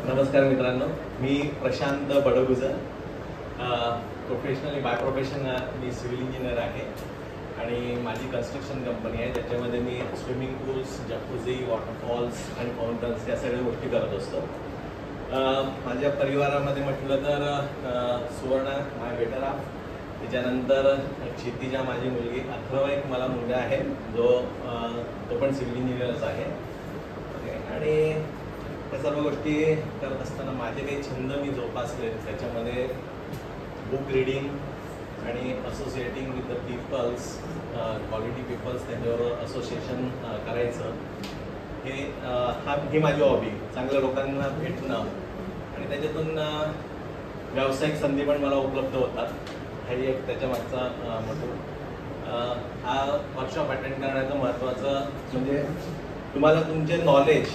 नमस्कार मित्रांनो, मी Prashant Badgujar. Professionally by profession मी सिव्हिल इंजिनियर आहे आणि माझी कन्स्ट्रक्शन कंपनी आहे, ज्याच्यामध्ये मी स्विमिंग पूल्स, जकुझी, वॉटरफॉल्स आणि फाउंटन्स या सगळ्या गोष्टी करत असतो. माझ्या परिवारामध्ये म्हटलं तर सुवर्ण माय बेटर हाफ, त्याच्यानंतर क्षितिजा माझी मुलगी, अथर्व एक मला मुलगा आहे जो तो पण सिव्हिल इंजिनियरच आहे. आणि त्या सर्व गोष्टी करत असताना माझे काही छंद मी जोपासले, त्याच्यामध्ये बुक रीडिंग आणि associating with the peoples, quality peoples, त्यांच्याबरोबर असोसिएशन करायचं, ही माझी हॉबी. चांगल्या लोकांना भेटणं आणि त्याच्यातून व्यावसायिक संधी पण मला उपलब्ध होतात, हाही एक त्याच्या मागचा मोठा. हा वर्कशॉप अटेंड करण्याचं महत्त्वाचं म्हणजे तुम्हाला तुमचे नॉलेज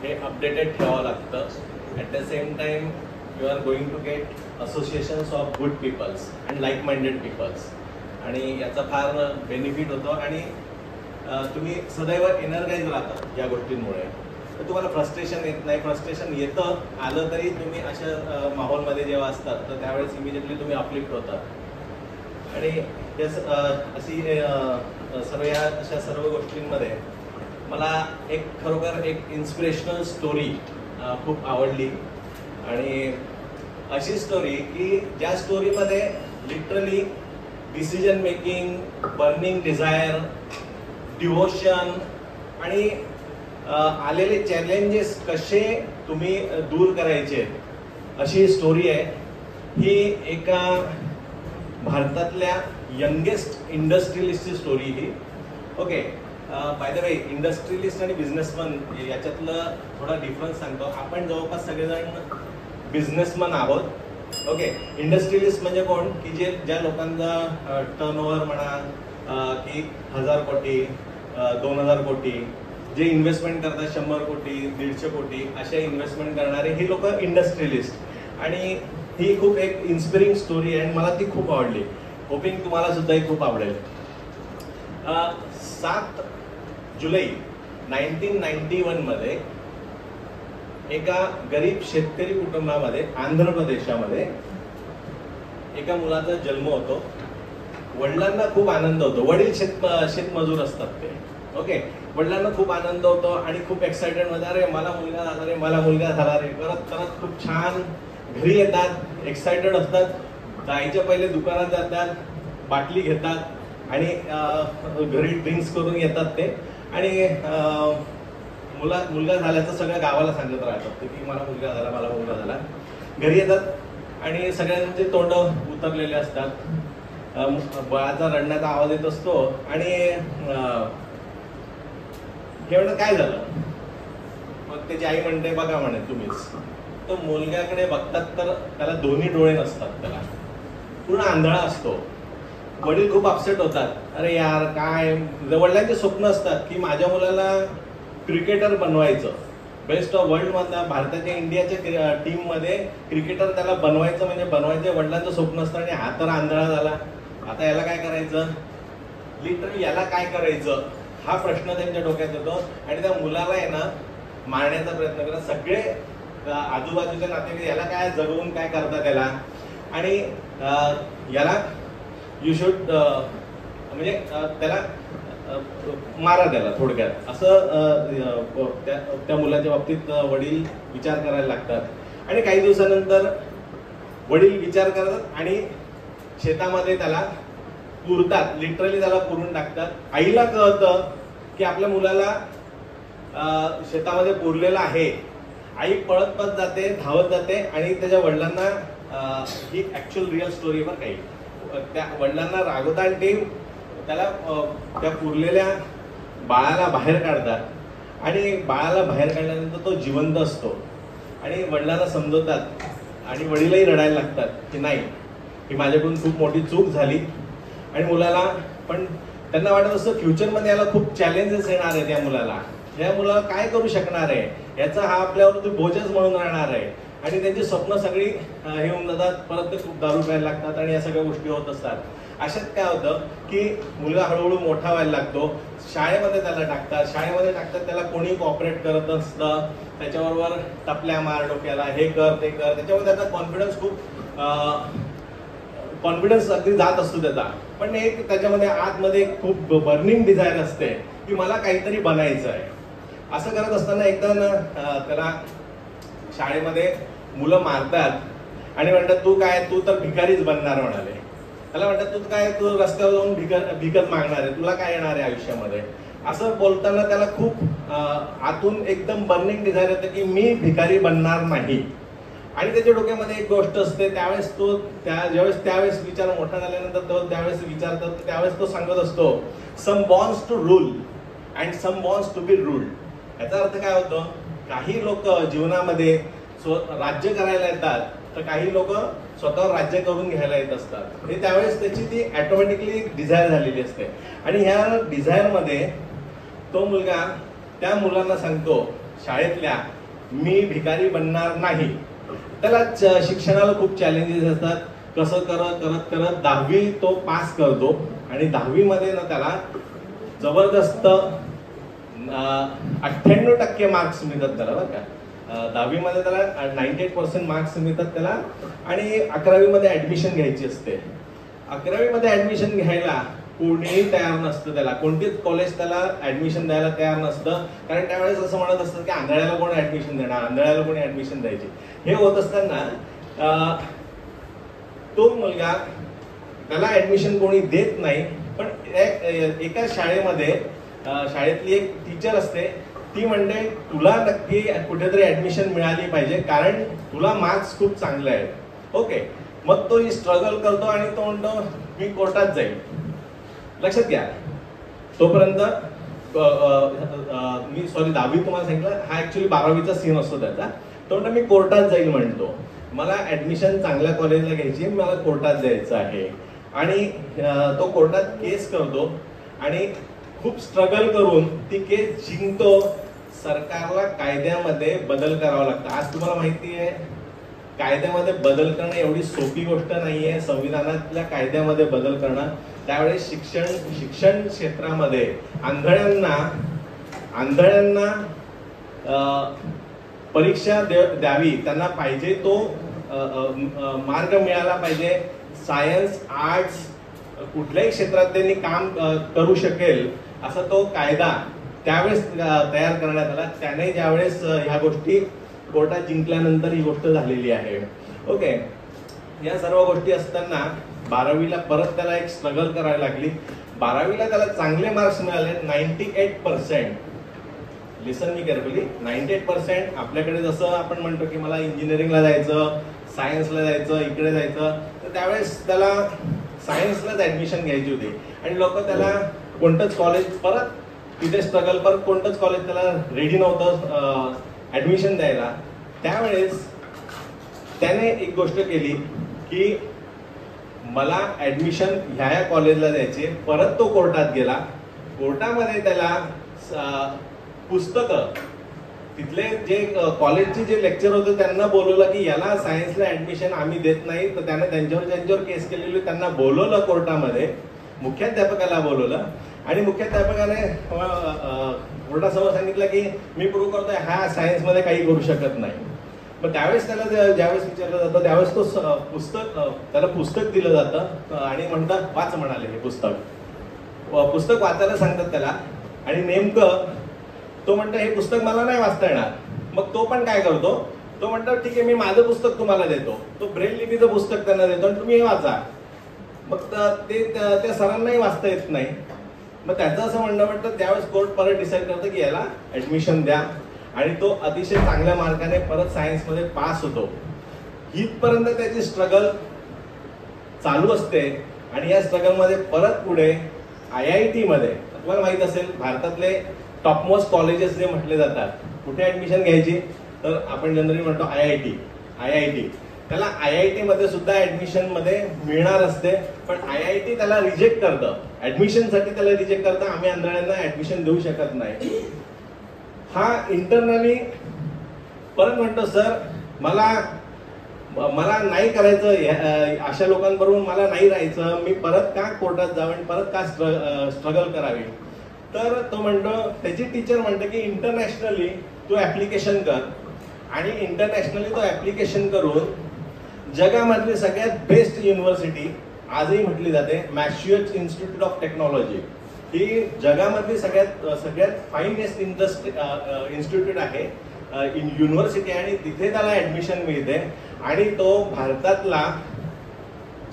हे अपडेटेड ठेवावं लागतं. At the same time you are going to get associations of good peoples and like minded peoples, आणि याचा फार बेनिफिट होतो आणि तुम्ही सदैव एनर्जाइज राहता या गोष्टींमुळे. तर तुम्हाला फ्रस्ट्रेशन येत नाही. फ्रस्ट्रेशन आलं तरी तुम्ही अशा माहोलमध्ये जेव्हा असतात तर त्यावेळेस इमिजिएटली तुम्ही अपलिफ्ट होतात. आणि अशी अशा सर्व गोष्टींमध्ये मला खरोखर एक इन्स्पिरेशनल स्टोरी खूप आवडली. आणि अशी स्टोरी की ज्या स्टोरीमध्ये literally decision making, burning desire, devotion आणि आलेले चॅलेंजेस कसे तुम्ही दूर करायचे अशी स्टोरी आहे. ही एका भारतातल्या यंगेस्ट इंडस्ट्रियलिस्टची स्टोरी ही. Okay, by the way, industrialist आणि बिझनेसमन याच्यातलं थोडा डिफरन्स सांगतो. आपण जवळपास सगळेजण बिझनेसमन आहोत. ओके, इंडस्ट्रियलिस्ट म्हणजे कोण की ज्या लोकांचा टर्नओव्हर म्हणा की 1000 कोटी, 2000 कोटी, जे इन्व्हेस्टमेंट करतात 100 कोटी, 150 कोटी असे इन्व्हेस्टमेंट करणारे ही लोक इंडस्ट्रियलिस्ट. आणि ही खूप एक इन्स्पिरिंग स्टोरी आहे आणि मला ती खूप आवडली. होपिंग तुम्हाला सुद्धा ही खूप आवडेल. 7 जुलै 1991 मध्ये एका गरीब शेतकरी कुटुंबामध्ये आंध्र प्रदेशामध्ये एका मुलाचा जन्म होतो. वडिलांना खूप आनंद होतो. वडील शेतमजूर असतात ते. ओके, वडिलांना खूप आनंद होतो आणि खूप एक्सायटेड होतात, अरे मला मुलगा झाला रे, मला मुलगा झाला रे. परत खूप छान घरी येतात, एक्सायटेड असतात. जायच्या पहिले दुकानात जातात, बाटली घेतात आणि घरी ड्रिंक्स करून येतात ते. आणि मुलगा झाल्याचं सगळ्या गावाला सांगत राहतात की मला मुलगा झाला, मला मुलगा झाला. घरी येतात आणि सगळ्यांचे तोंड उतरलेले असतात. बाळाचा रडण्याचा आवाज येत असतो आणि हे म्हणत काय झालं. मग त्याची आई म्हणते बघा म्हणे तुम्हीच. तो मुलग्याकडे बघतात तर त्याला दोन्ही डोळे नसतात, त्याला पूर्ण आंधळा असतो. वडील खूप अपसेट होतात. अरे यार काय, वडिलांचे स्वप्न असतात की माझ्या मुलाला क्रिकेटर बनवायचं, बेस्ट ऑफ वर्ल्ड मधला भारताच्या इंडियाच्या टीममध्ये क्रिकेटर त्याला बनवायचं म्हणजे बनवायचं वडिलांचं स्वप्न असतं. आणि हा तर आंधळा झाला, आता याला काय करायचं, लिटरली याला काय करायचं हा प्रश्न त्यांच्या डोक्यात येतो. आणि त्या मुलाला आहे ना मारण्याचा प्रयत्न करतात सगळे आजूबाजूच्या नातेवाईक. याला काय जगवून काय करतात त्याला, आणि याला यू शुड म्हणजे त्याला मारा त्याला थोडक्यात असं त्या मुलाच्या बाबतीत वडील विचार करायला लागतात. आणि काही दिवसानंतर वडील विचार करतात आणि शेतामध्ये त्याला पुरतात, लिटरली त्याला पुरून टाकतात. आईला कळतं की आपल्या मुलाला शेतामध्ये पुरलेलं आहे. आई पळत पळत जाते, धावत जाते आणि त्याच्या वडिलांना, ही ऍक्च्युअल रिअल स्टोरी पण काही, त्या वडिलांना रागवतात आणि ते त्याला त्या पुरलेल्या बाळाला बाहेर काढतात. आणि बाळाला बाहेर काढल्यानंतर तो जिवंत असतो आणि वडिलांना समजवतात आणि वडीलही रडायला लागतात की नाही, ही माझ्याकडून खूप मोठी चूक झाली. आणि मुलाला पण त्यांना वाटत असतं फ्युचरमध्ये याला खूप चॅलेंजेस येणार आहे. त्या मुलाला काय करू शकणार आहे, याचा हा आपल्यावरती बोजच म्हणून राहणार आहे. आणि त्यांची स्वप्न सगळी हे होऊन जातात. परत ते खूप दारू प्यायला लागतात आणि या सगळ्या गोष्टी होत असतात. अशात काय होतं की मुलगा हळूहळू मोठा व्हायला लागतो, शाळेमध्ये त्याला टाकतात, त्याला कोणी कॉपरेट करत नसतं, त्याच्याबरोबर टपल्या मार डोक्याला, हे कर ते कर, त्याच्यामुळे त्याचा कॉन्फिडन्स अगदी जात असतो त्याचा. पण एक त्याच्यामध्ये आतमध्ये खूप बर्निंग डिझायर असते की मला काहीतरी बनायचं आहे. असं करत असताना एकदा ना त्याला शाळेमध्ये मुलं मारतात आणि म्हणतात तू तर भिकारीच बनणार म्हणाले. त्याला म्हणतात तू रस्त्यावर जाऊन भिकत मागणार आहे, तुला काय येणार आहे आयुष्यामध्ये. असं बोलताना त्याला खूप आतून एकदम बर्निंग डिझायर येतं की मी भिकारी बनणार नाही. आणि त्याच्या डोक्यामध्ये एक गोष्ट असते, त्यावेळेस विचार मोठा झाल्यानंतर त्यावेळेस विचारतात, त्यावेळेस तो सांगत असतो some borns to rule and some borns to be ruled. याचा अर्थ काय होतो, काही लोक जीवनामध्ये राज्य करायला येतात तर काही लोक स्वतःवर राज्य करून घ्यायला येत असतात. हे त्यावेळेस त्याची ती ऑटोमॅटिकली डिझायर झालेली असते. आणि ह्या डिझायरमध्ये तो मुलगा त्या मुलांना सांगतो शाळेतल्या, मी भिकारी बनणार नाही. त्याला शिक्षणाला खूप चॅलेंजेस असतात. कसं करत 10वी तो पास करतो आणि 10वी ना त्याला जबरदस्त 98% मार्क्स मिळतात त्याला, बरं का. 10वी त्याला 98% मार्क्स मिळतात त्याला. आणि 11वी ऍडमिशन घ्यायची असते. 11वी ऍडमिशन घ्यायला कोणीही तयार नसतं, त्याला कोणतीच कॉलेज त्याला ऍडमिशन द्यायला तयार नसतं. कारण त्यावेळेस असं म्हणत असतं की आंधळ्याला कोण ऍडमिशन देणार, आंधळ्याला कोणी ऍडमिशन द्यायची. हे होत असताना तो मुलगा, त्याला ऍडमिशन कोणी देत नाही. पण एका शाळेतली एक टीचर असते, ती म्हणते तुला नक्की कुठेतरी ऍडमिशन मिळाली पाहिजे कारण तुला मार्क्स खूप चांगले आहेत. ओके, मग तो स्ट्रगल करतो आणि तो म्हणतो मी कोर्टात जाईल. लक्षात घ्या, तोपर्यंत मी 10वी तुम्हाला सांगितलं, हा ऍक्च्युली 12वीचा सीन असतो त्याचा. तो म्हणतो मी कोर्टात जाईल म्हणतो, मला ऍडमिशन चांगल्या कॉलेजला घ्यायची, मला कोर्टात जायचं आहे. आणि तो कोर्टात केस करतो आणि खूप स्ट्रगल करून ती केस जिंकतो. सरकारला कायद्यामध्ये बदल करावा लागतो. आज तुम्हाला माहिती आहे कायद्यामध्ये बदल करणं एवढी सोपी गोष्ट नाहीये. संविधानातल्या कायद्यामध्ये बदल करणं, त्यावेळेस शिक्षण क्षेत्रामध्ये आंधळ्यांना परीक्षा द्यावी, त्यांना पाहिजे तो मार्ग मिळाला पाहिजे. सायन्स, आर्ट्स, कुठल्याही क्षेत्रात त्यांनी काम करू शकेल असा तो कायदा त्यावेळेस तयार करण्यात आला. त्याने ज्यावेळेस ह्या गोष्टी कोर्टात जिंकल्यानंतर ही गोष्ट झालेली आहे. ओके, या सर्व गोष्टी असताना 12वीला परत त्याला एक स्ट्रगल करायला लागली. 12वीला त्याला चांगले मार्क्स मिळाले, 98%. Listen me carefully, 98%. आपल्याकडे जसं आपण म्हणतो की मला इंजिनिअरिंगला जायचं, सायन्सला जायचं, इकडे जायचं, तर त्यावेळेस त्याला सायन्सलाच ऍडमिशन घ्यायची होती आणि लोक त्याला कोणतंच कॉलेज परत तिथे स्ट्रगल परत कोणतंच कॉलेज त्याला रेडी नव्हतं ऍडमिशन द्यायला. त्यावेळेस त्याने एक गोष्ट केली की मला ऍडमिशन ह्या कॉलेजला द्यायचे. परत तो कोर्टात गेला. कोर्टामध्ये त्याला पुस्तकं, तिथले जे कॉलेजचे जे लेक्चर होते त्यांना बोलवलं की याला सायन्सला ऍडमिशन आम्ही देत नाही. तर त्याने त्यांच्यावर केस केलेली, त्यांना बोलवलं कोर्टामध्ये, मुख्याध्यापकाला बोलवलं आणि मुख्याध्यापकाने कोर्टासमोर सांगितलं की मी प्रूव्ह करतोय हा सायन्समध्ये काही करू शकत नाही. मग त्यावेळेस त्याला ज्यावेळेस विचारलं जातं त्यावेळेस तो त्याला पुस्तक दिलं जातं आणि म्हणतात वाच म्हणाले. हे पुस्तक वाचायला सांगतात त्याला आणि नेमकं तो म्हणतो हे पुस्तक मला नाही वाचता येणार. मग तो पण काय करतो, तो म्हणतो ठीक आहे मी माझं पुस्तक तुम्हाला देतो. तो ब्रेल लिपीचं पुस्तक त्यांना देतो आणि तुम्ही हे वाचा. मग ते त्या सरांनाही वाचता येत नाही. मग त्याचं असं म्हणणं त्यावेळेस कोर्ट परत डिसाईड करतं की याला ऍडमिशन द्या आणि तो अतिशय चांगल्या मार्काने परत सायन्समध्ये पास होतो. इथपर्यंत त्याची स्ट्रगल चालू असते आणि या स्ट्रगलमध्ये परत पुढे IIT मध्ये तुम्हाला माहित असेल भारतातले टॉपमोस्ट कॉलेजेस जे म्हटले जातात, कुठे ऍडमिशन घ्यायची तर आपण जनरली म्हणतो IIT. त्याला IIT मध्ये सुद्धा ऍडमिशन मध्ये मिळणार असते, पण IIT त्याला रिजेक्ट करतं. ऍडमिशनसाठी त्याला रिजेक्ट करतं, आम्ही आंधळ्यांना ऍडमिशन देऊ शकत नाही. हा इंटरनली परत म्हणतो सर मला मला नाही करायचं, अशा लोकांबरोबर मला नाही राहायचं, मी परत का कोर्टात जावं, परत का स्ट्रगल करावी. तर तो म्हणतो, त्याची टीचर म्हणते की इंटरनॅशनली तू ऍप्लिकेशन कर आणि इंटरनॅशनली तो ऍप्लिकेशन करून जगामधली सगळ्यात बेस्ट युनिव्हर्सिटी आजही म्हटली जाते मॅसेच्युसेट्स इन्स्टिट्यूट ऑफ टेक्नॉलॉजी, ही जगामधली सगळ्यात फाईनेस्ट इन्स्टिट्यूट आहे, युनिव्हर्सिटी, आणि तिथे त्याला ऍडमिशन मिळते आणि तो भारतातला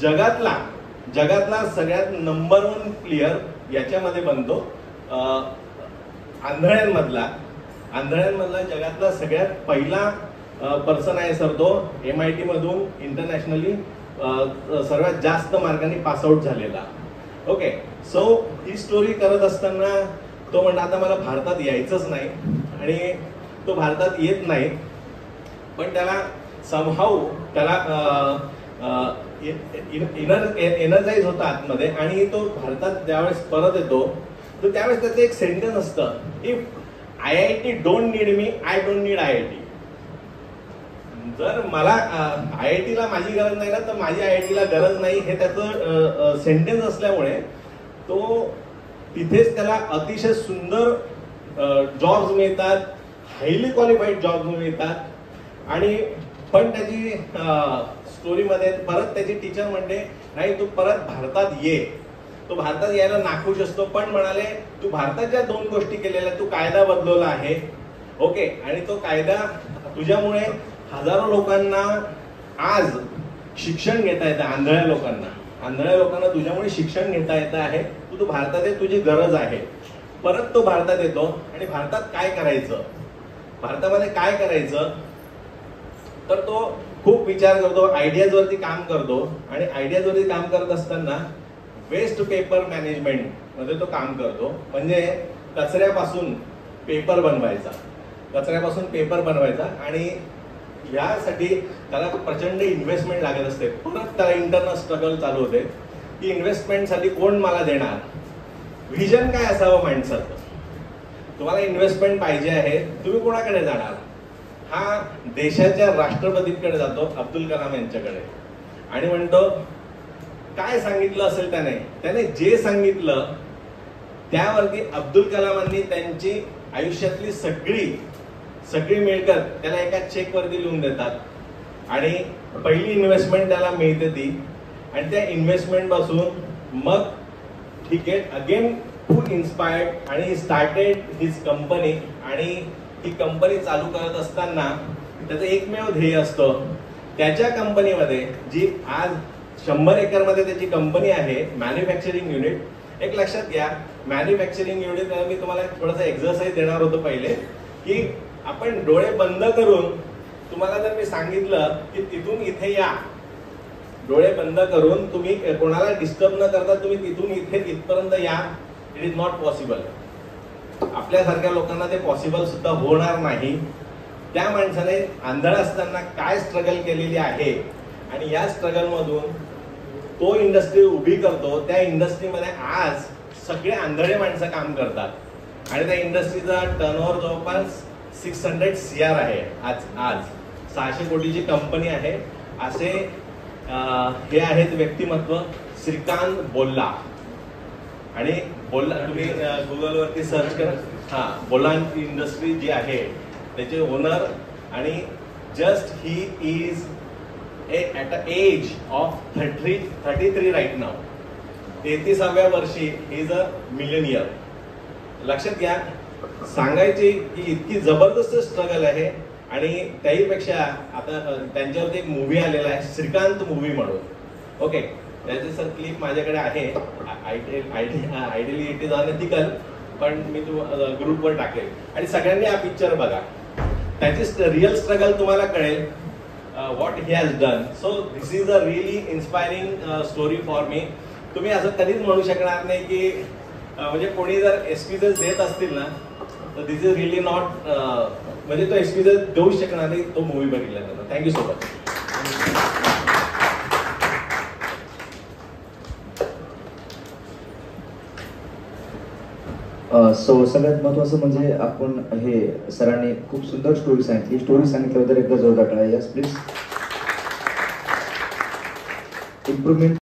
जगातला सगळ्यात नंबर 1 प्लेयर याच्यामध्ये बनतो. आंधळ्यांमधला जगातला सगळ्यात पहिला पर्सन आहे सर तो, MIT मधून इंटरनॅशनली सर्वात जास्त मार्कांनी पासआउट झालेला. ओके, सो ही स्टोरी करत असताना तो म्हणतो आता मला भारतात यायचंच नाही, आणि तो भारतात येत नाही, पण त्याला समहाऊ त्याला एनर्जाइज होता आतमध्ये, आणि तो भारतात ज्यावेळेस परत येतो तर त्यावेळेस त्याचं एक सेंटेन्स असतं, if IIT don't need me, I don't need IIT. जर मला IIT ला माझी गरज नाही ना, तर माझी IIT ला गरज नाही, हे त्याचं सेंटेन्स असल्यामुळे तो तिथेच त्याला अतिशय सुंदर जॉब्स मिळतात, हायली क्वालिफाईड जॉब्स मिळतात. आणि पण त्याची स्टोरीमध्ये परत त्याची टीचर म्हणते नाही तू परत भारतात ये. तो भारतात यायला नाखुश असतो, पण म्हणाले तू भारताच्या 2 गोष्टी केलेल्या, तू कायदा बदलवला आहे, ओके, आणि तो कायदा तुझ्यामुळे हजारो लोकांना आज शिक्षण घेता येतं, आंधळ्या लोकांना तुझ्यामुळे शिक्षण घेता येतं आहे, तू भारतात आहे, तुझी गरज आहे. परत तो भारतात येतो आणि भारतामध्ये काय करायचं तर तो खूप विचार करतो, आयडियाज वरती काम करतो, आणि आयडियाज वरती काम करत असताना वेस्ट पेपर मॅनेजमेंट मध्ये तो काम करतो. म्हणजे कचऱ्यापासून पेपर बनवायचा, आणि यासाठी त्याला प्रचंड इन्व्हेस्टमेंट लागत असते. परत त्याला इंटरनल स्ट्रगल चालू होते की इन्व्हेस्टमेंटसाठी कोण मला देणार, व्हिजन काय असावं माणसाचं, तुम्हाला इन्व्हेस्टमेंट पाहिजे आहे, तुम्ही कोणाकडे जाणार. हा देशाच्या राष्ट्रपतीकडे जातो, अब्दुल कलाम यांच्याकडे, आणि म्हणतो काय सांगितलं असेल त्याने जे सांगितलं त्यावरती अब्दुल कलामांनी त्यांची आयुष्यातली सगळी मिळकत त्याला एका चेक वरती लिहून देतात, आणि पहिली इन्व्हेस्टमेंट त्याला मिळते ती, आणि त्या इन्व्हेस्टमेंट पासून मग ठीक आहे अगेन खूप इन्स्पायर्ड, आणि स्टार्टेड हिज कंपनी. आणि ही कंपनी चालू करत असताना त्याचं एकमेव ध्येय असतं, त्याच्या कंपनीमध्ये जी आज 100 एकरमध्ये त्याची कंपनी आहे, मॅन्युफॅक्चरिंग युनिट. एक लक्षात घ्या, मॅन्युफॅक्चरिंग युनिट मी तुम्हाला थोडासा एक्झरसाइज देणार होतो पहिले, की आपण डोळे बंद करून, तुम्हाला जर मी सांगितलं की तिथून इथे या, डोळे बंद करून तुम्ही कोणाला डिस्टर्ब न करता तुम्ही तिथून इथपर्यंत या, इट इज नॉट पॉसिबल. आपल्यासारख्या लोकांना ते पॉसिबल सुद्धा होणार नाही. त्या माणसाने आंधळ असताना काय स्ट्रगल केलेली आहे, आणि या स्ट्रगल मधून तो इंडस्ट्री उभी करतो. त्या इंडस्ट्रीमध्ये आज सगळे आंधळे माणसं काम करतात, आणि त्या इंडस्ट्रीचा टर्नओव्हर जवळपास 600 CR आहे. आज 600 कोटीची कंपनी आहे. असे हे आहेत व्यक्तिमत्व, श्रीकांत बोल्ला. आणि बोल्ला तुम्ही गुगलवरती सर्च करा, बोल्ला इंडस्ट्री जी आहे त्याचे ओनर, आणि just he is at the age of 33 right now, 33व्या वर्षी he is a millionaire. लक्षात घ्या, सांगायची की इतकी जबरदस्त स्ट्रगल आहे. आणि त्याहीपेक्षा आता त्यांच्यावरती एक मूवी आलेला आहे, श्रीकांत मूवी म्हणून, ओके, त्याचे सर क्लिप माझ्याकडे आहे, आयडियली इट इज अनएथिकल, पण मी ग्रुपवर टाकेल, आणि सगळ्यांनी हा पिक्चर बघा, त्याची रिअल स्ट्रगल तुम्हाला कळेल. what he has done. So this is a really inspiring story for me. तुम्ही असं कधीच म्हणू शकणार नाही की म्हणजे कोणी जर एक्सक्यूजेस देत असतील ना, तर दिस इज रिअली नॉट, म्हणजे तो एक्सक्यूजेस देऊ शकणार नाही तो मूवी बघितल्यानंतर. Thank you so much. सो सगळ्यात महत्त्वाचं म्हणजे आपण हे सरांनी खूप सुंदर स्टोरी सांगितली. स्टोरी सांगितल्याबद्दल एकदा जोरदार टाळ्या. Yes please. इम्प्रुव्हमेंट